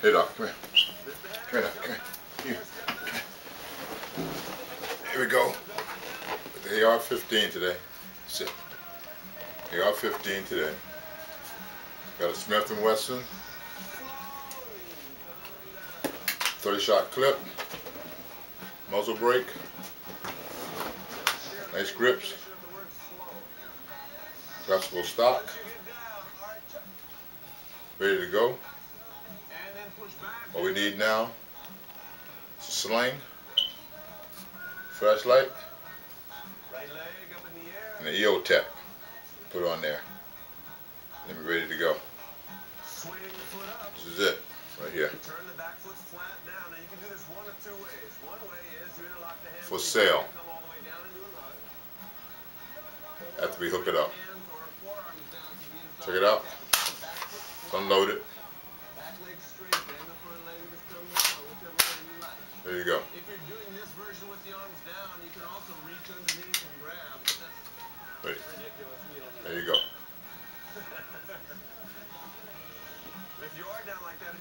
Hey, Doc, come here. Come here, Doc, come here. Here we go. With the AR-15 today. Sit. AR-15 today. Got a Smith & Wesson 30-shot clip. Muzzle brake. Nice grips. Adjustable stock. Ready to go. What we need now is a sling, flashlight, and an EO tech. Put on there. Then we're ready to go. This is it, right here. For sale. After we hook it up. Check it out. It's unloaded. There you go. If you're doing this version with the arms down, you can also reach underneath and grab. But that's ridiculous. There you go. If you are down like that,